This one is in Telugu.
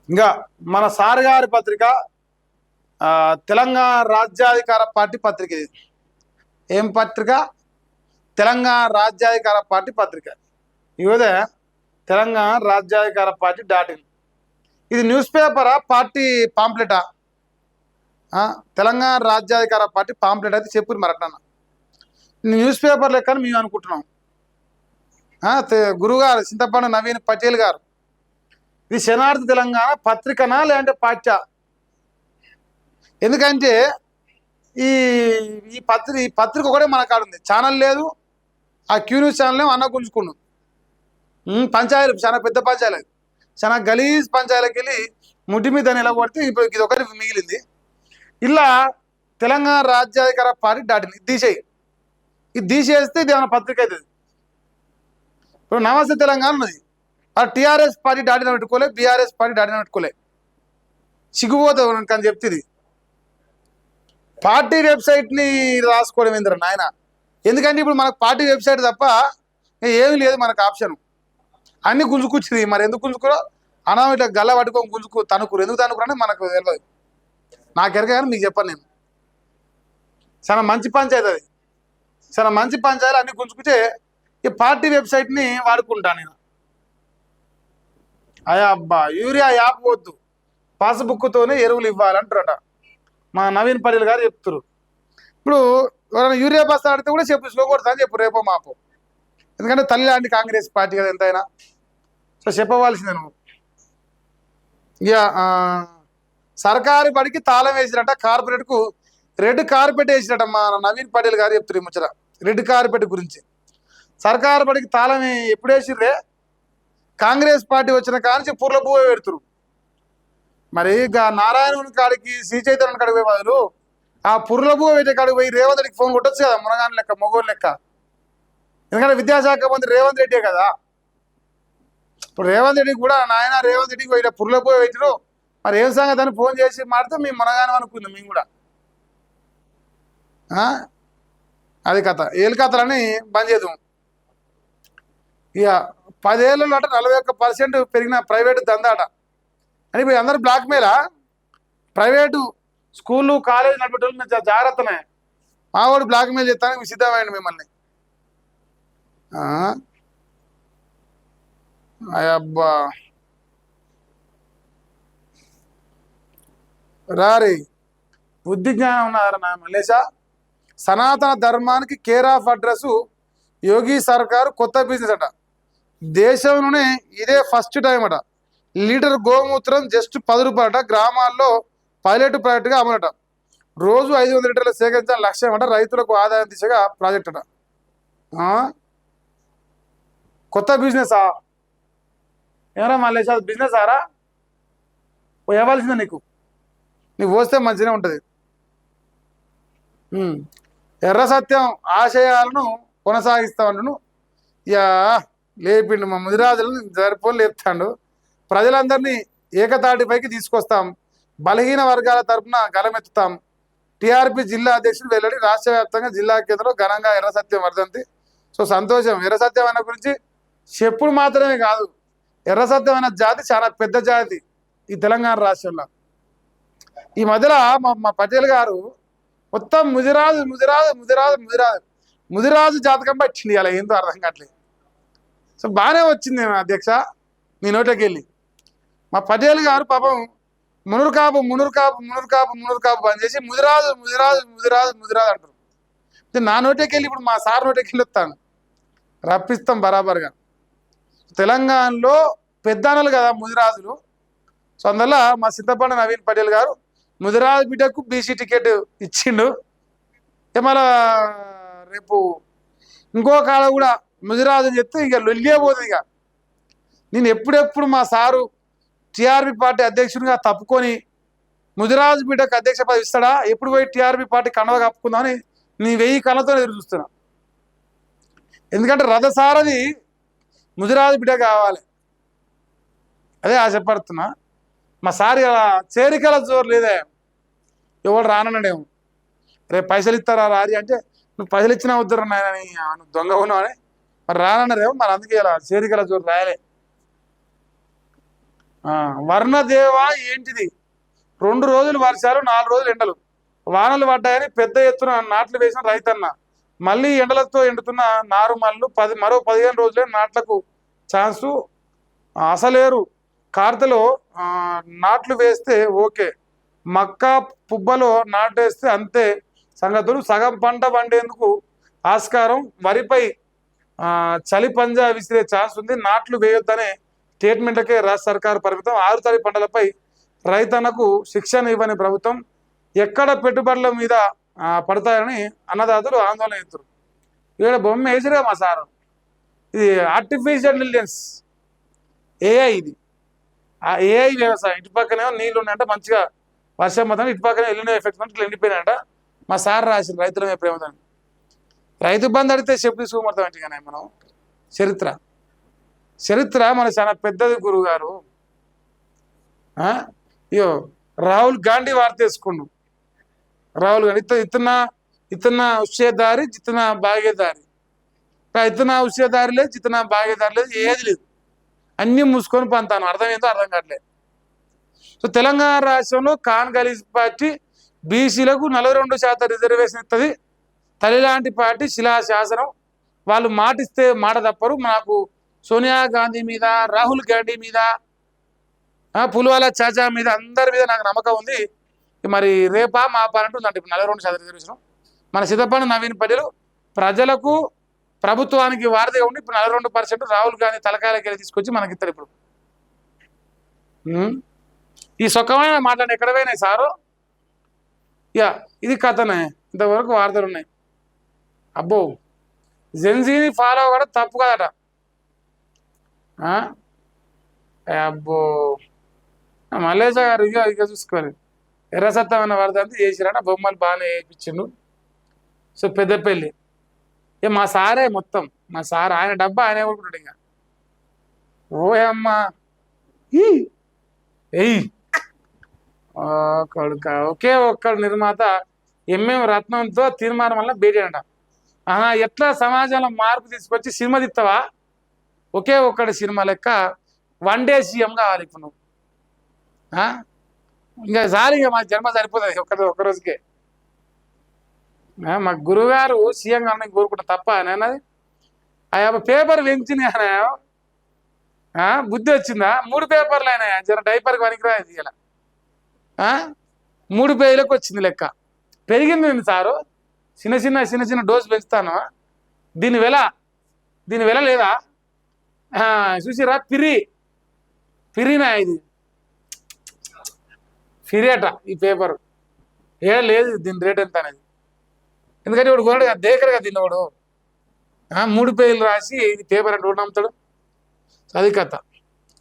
ఇంకా మన సార్ గారి పత్రిక తెలంగాణ రాజ్యాధికార పార్టీ పత్రిక. ఇది ఏం పత్రిక? తెలంగాణ రాజ్యాధికార పార్టీ పత్రిక. ఇదే తెలంగాణ రాజ్యాధికార పార్టీ .in. ఇది న్యూస్ పేపరా, పార్టీ పాంప్లెటా? తెలంగాణ రాజ్యాధికార పార్టీ పాంప్లెట్ అయితే చెప్పు మరి అట్లా. న్యూస్ పేపర్ లెక్కని మేము అనుకుంటున్నాం. గురుగారు చింతపండు నవీన్ పటేల్ గారు, ఇది శనార్థి తెలంగాణ పత్రికనా లేదంటే పాఠ్య? ఎందుకంటే ఈ ఈ పత్రిక ఒకటే మన కాడ ఉంది, ఛానల్ లేదు. ఆ క్యూ న్యూస్ ఛానల్ అన్న గుంజుకుండు. పంచాయతీలు చాలా పెద్ద పంచాయతీ, చాలా గలీజ్ పంచాయతీకి వెళ్ళి ముడ్డి మీద నిలబడితే ఇప్పుడు ఇది ఒకటి మిగిలింది. ఇలా తెలంగాణ రాజ్యాధికార పార్టీ .in ఇది తీసేయి. ఇది తీసేస్తే ఇది ఏమైనా పత్రిక అవుతుంది. ఇప్పుడు నమస్తే తెలంగాణ ఉన్నది, టీఆర్ఎస్ పార్టీ .in పెట్టుకోలే, బీఆర్ఎస్ పార్టీ .in పెట్టుకోలే. సిగ్గుపోతుంది కానీ చెప్తే ఇది పార్టీ వెబ్సైట్ని రాసుకోవడం ఏంద్ర నాయన. ఎందుకంటే ఇప్పుడు మనకు పార్టీ వెబ్సైట్ తప్ప ఏమీ లేదు మనకు ఆప్షన్. అన్ని గుంజుకూర్చింది. మరి ఎందుకు గుంజుకురో అనా ఇట్లా గల్ల పట్టుకొని గుంజుకు తనుకురు. ఎందుకు తనుకురు అంటే మనకు తెలియదు. నాకు ఎరక కానీ మీకు చెప్పాను నేను. చాలా మంచి పంచాయతీ అది, చాలా మంచి పంచాయతీలు అన్ని గుంజుకుంటే ఈ పార్టీ వెబ్సైట్ని వాడుకుంటాను నేను. అయ్యా అబ్బా, యూరియా యాప్ వద్దు, పాస్బుక్తోనే ఎరువులు ఇవ్వాలంటారట మా నవీన్ పటేల్ గారు చెప్తారు. ఇప్పుడు ఎవరైనా యూరియా బస్తా ఆడితే కూడా చెప్పు, స్లో కొడతా అని చెప్పు రేపో మాపో. ఎందుకంటే తల్లి లాంటి కాంగ్రెస్ పార్టీ కదా ఎంతైనా. సో చెప్పవలసిందే నువ్వు. ఇక సర్కారు బడికి తాళం వేసినట్ట, కార్పొరేట్కు రెడ్ కార్పెట్ వేసినట్ట మా నవీన్ పటేల్ గారు చెప్తారు ఈ ముచ్చట. రెడ్ కార్పెట్ గురించి. సర్కారు బడికి తాళం ఎప్పుడు వేసిర్రే? కాంగ్రెస్ పార్టీ వచ్చిన కానించి పూర్ల పువ్వు పెడుతురు. మరి ఇక నారాయణ కాడికి శ్రీ చైతన్య కాడికి పోయి బదులు ఆ పుర్ల పువ్వు పెట్టే కాడికి పోయి రేవంత్ రెడ్డికి ఫోన్ కొట్టొచ్చు కదా, మునగాని లెక్క, మొగోని లెక్క. ఎందుకంటే విద్యాశాఖ మంత్రి రేవంత్ రెడ్డే కదా. ఇప్పుడు రేవంత్ రెడ్డికి కూడా నాయన రేవంత్ రెడ్డికి పోయి పుర్ల పువ్వు పెట్టిరు, మరి ఏం సంగతి అని ఫోన్ చేసి మాడితే మేము మునగానం అనుకుందాం మేము కూడా. అది కథ. ఏలు కథలని బంద్ చేద్దాం. ఇక 10 ఏళ్ళలో 41% పెరిగిన ప్రైవేటు దందాట అని ఇప్పుడు అందరూ బ్లాక్ మెయిలా? ప్రైవేటు స్కూళ్ళు కాలేజీ నడిపేటోళ్ళు జాగ్రత్తనే, మావాడు బ్లాక్ మెయిల్ చేస్తానికి సిద్ధమైంది మిమ్మల్ని. అబ్బా రారి బుద్ధి జ్ఞానం ఉన్నారా నా మల్లేశా? సనాతన ధర్మానికి కేర్ ఆఫ్ అడ్రస్ యోగి సర్కారు కొత్త బిజినెస్ అట. దేశంలోనే ఇదే ఫస్ట్ టైం అట. లీటర్ గోమూత్రం జస్ట్ 10 రూపాయలట. గ్రామాల్లో పైలట్ ప్రాజెక్టుగా అమలట. రోజు 500 లీటర్లు సేకరించాలని లక్ష్యం అట. రైతులకు ఆదాయం దిశగా ప్రాజెక్ట్ అట. కొత్త బిజినెసా? ఏమరా మళ్ళీ బిజినెస్ ఆరా? ఇవ్వాల్సిందే నీకు పోస్తే మంచిగానే ఉంటుంది. ఎర్ర సత్యం ఆశయాలను కొనసాగిస్తామను ఇక లేపిండు మా ముదిరాజులను జరిపోలు లేపుతాడు. ప్రజలందరినీ ఏకతాటిపైకి తీసుకొస్తాం, బలహీన వర్గాల తరఫున గలమెత్తుతాం. టీఆర్పీ జిల్లా అధ్యక్షుడు వెల్లడి. రాష్ట్ర వ్యాప్తంగా జిల్లా కేంద్రంలో ఘనంగా ఎర్ర సత్యం వర్ధంతి. సో సంతోషం. ఎర్ర సత్యం అన్న గురించి చెప్పుడు మాత్రమే కాదు, ఎర్ర సత్యం అన్న జాతి చాలా పెద్ద జాతి ఈ తెలంగాణ రాష్ట్రంలో. ఈ మధ్యలో మా పటేల్ గారు మొత్తం ముదిరాజు ముదిరాజు ముదిరాజు ముదిరాజు ముదిరాజు జాతకం పట్టింది. అలా ఏందో అర్థం కావట్లేదు. సో బాగానే వచ్చింది అధ్యక్ష నీ నోట్లోకి వెళ్ళి. మా పటేల్ గారు పాపం మునురుకాపు మునురుకాపు మునురుకాపు మునురుకాపు బంద్ చేసి ముదిరాజు ముదిరాజు ముదిరాజు ముదిరాజు అంటారు. నా నోట్లోకి వెళ్ళి ఇప్పుడు మా సార్ నోట్లోకి వెళ్ళి వస్తాను, రప్పిస్తాం బరాబర్గా. తెలంగాణలో పెద్దనలు కదా ముదిరాజులు. సో అందువల్ల మా చింతపండు నవీన్ పటేల్ గారు ముదిరాజు బిడ్డకు బీసీ టికెట్ ఇచ్చిండు. మళ్ళా రేపు ఇంకో కాడ కూడా ముదిరాజు అని చెప్తే ఇక లొల్లియే పోతుంది. ఇక నేను ఎప్పుడెప్పుడు మా సారు టీఆర్పీ పార్టీ అధ్యక్షుడిగా తప్పుకొని ముదిరాజు బిడ్డకు అధ్యక్ష పదవి ఇస్తాడా, ఎప్పుడు పోయి టీఆర్పీ పార్టీ కండవ కప్పుకుందామని నీ 1000 కళ్ళతో ఎదురు చూస్తున్నా. ఎందుకంటే రథసారథి ముదిరాజు బిడ్డ కావాలి, అదే ఆశపడుతున్నా. మా సార్ ఇలా చేరికల జోరు లేదే, ఎవరు రానన్నాడేమో. రేపు పైసలు ఇస్తారా రారి అంటే నువ్వు పైసలు ఇచ్చినా వద్దురా నాయన, నువ్వు దొంగ ఉన్నావు అని మరి రానన్నారేమో. మరి అందుకే ఇలా చేరికల జోరు రాయలే. వర్ణదేవ ఏంటిది? 2 రోజులు వర్షాలు, 4 రోజులు ఎండలు, వానలు పడ్డాయని పెద్ద ఎత్తున నాట్లు వేసిన రైతన్న మళ్ళీ ఎండలతో ఎండుతున్న నారుమల్లు మరో 15 రోజులే నాట్లకు ఛాన్సు అసలేరు. కార్తెలో నాట్లు వేస్తే ఓకే, మక్క పుబ్బలో నాటేస్తే అంతే సంగతులు. సగం పంట పండేందుకు ఆస్కారం, వరిపై చలి పంజా విసిరే ఛాన్స్ ఉంది. నాట్లు వేయొద్దనే స్టేట్మెంట్లకే రాష్ట్ర సర్కారు పరిమితం. 6 తడి పంటలపై రైతన్నకు శిక్షణ ఇవ్వని ప్రభుత్వం. ఎక్కడ పెట్టుబడుల మీద పడతాయని అన్నదాతలు ఆందోళన ఎత్తురు. ఇక్కడ బొమ్మ వేసిరే మా సారు, ఇది ఆర్టిఫిషియల్ ఇంటెలిజెన్స్ ఏఐ. ఇది ఆ ఏఐ వ్యవసాయం. ఇటు పక్కనేమో నీళ్ళు ఉన్నాయంట, మంచిగా వర్షం మొత్తం, ఇటు పక్కనే ఎల్లినో ఎఫెక్ట్ ఇట్లా ఎండిపోయినాయంట. మా సార్ రాసిన రైతుల మీద ప్రేమదని. రైతు బంధు అడిగితే చెప్పు తీసుకుమడతాం అంటే మనం చరిత్ర మన చాలా పెద్దది గురువు గారు. అయ్యో రాహుల్ గాంధీ వార్త వేసుకుండు. రాహుల్ గాంధీ ఇతనా ఉషేదారి జితనా భాగ్యదారి, ఇతనా ఉషేదారి లేదు, జితనా భాగ్యదారి లేదు, ఏది లేదు, అన్నీ మూసుకొని పంతాను. అర్థం ఏందో అర్థం కావట్లేదు. సో తెలంగాణ రాష్ట్రంలో కాంగ్రెస్ పార్టీ బీసీలకు 42% రిజర్వేషన్ ఇస్తుంది. తల్లిలాంటి పార్టీ శిలాశాసనం. వాళ్ళు మాటిస్తే మాట తప్పరు. నాకు సోనియా గాంధీ మీద, రాహుల్ గాంధీ మీద, పులివాల చాచా మీద, అందరి మీద నాకు నమ్మకం ఉంది. మరి రేపా మా పాలంటూ ఉందంటే ఇప్పుడు 42% రిజర్వేషన్. మన సిద్ధపండు నవీన్ పల్లెలు ప్రజలకు ప్రభుత్వానికి వారధిగా ఉండి ఇప్పుడు 42% రాహుల్ గాంధీ తలకాయలకి వెళ్ళి తీసుకొచ్చి మనకి ఇస్తారు. ఇప్పుడు ఈ సుఖమైన మాట్లాడి ఎక్కడ పోయినాయి సారు? ఇది కథనే. ఇంతవరకు వార్తలు ఉన్నాయి. అబ్బో జెన్జీని ఫాలో అవ్వడం తప్పు కదట. అబ్బో మల్లేశ గారు ఇక చూసుకోవాలి. ఎర్రసత్తమైన వార్త అంతా చేసిరాట. బొమ్మలు బాగానే వేయించిండు. సో పెద్దపల్లి మా సారే మొత్తం. మా సార్ ఆయన డబ్బా ఆయనే కొడుకుంటాడు. ఇంకా ఓయమ్మా ఎయ్ కొడుక. ఒకే ఒక్కడు నిర్మాత ఎంఎం రత్నంతో తీర్మానం వల్ల భేటీ అంట. ఎట్లా సమాజంలో మార్పు తీసుకొచ్చి సినిమా తీస్తావా? ఒకే ఒక్కడి సినిమా లెక్క 1 డే సీఎం కావాలి ఇప్పుడు నువ్వు. ఇంకా సార్ ఇక మా జన్మ సరిపోతుంది ఒక్క రోజుకే. మా గురువుగారు సీఎం కావాలని కోరుకుంటా తప్ప నేనది. పేపర్ పెంచింది బుద్ధి వచ్చిందా? 3 పేపర్లు అయినాయా? జర డైపర్కి పనికిరా ఇది. ఇలా 3 పేజీలకు వచ్చింది లెక్క. పెరిగింది సారు. చిన్న చిన్న డోసు పెంచుతాను. దీని వెల లేదా చూసిరా? పిరినా ఇది ఫిరేట ఈ పేపర్ లేదు. దీని రేట్ ఎంత అనేది. ఎందుకంటే ఇప్పుడు కొనడు కదా, దేకరుగా తిన్నవాడు. 3 పేజీలు రాసి ఇది పేపర్ అంటే నమ్ముతాడు. అది కథ.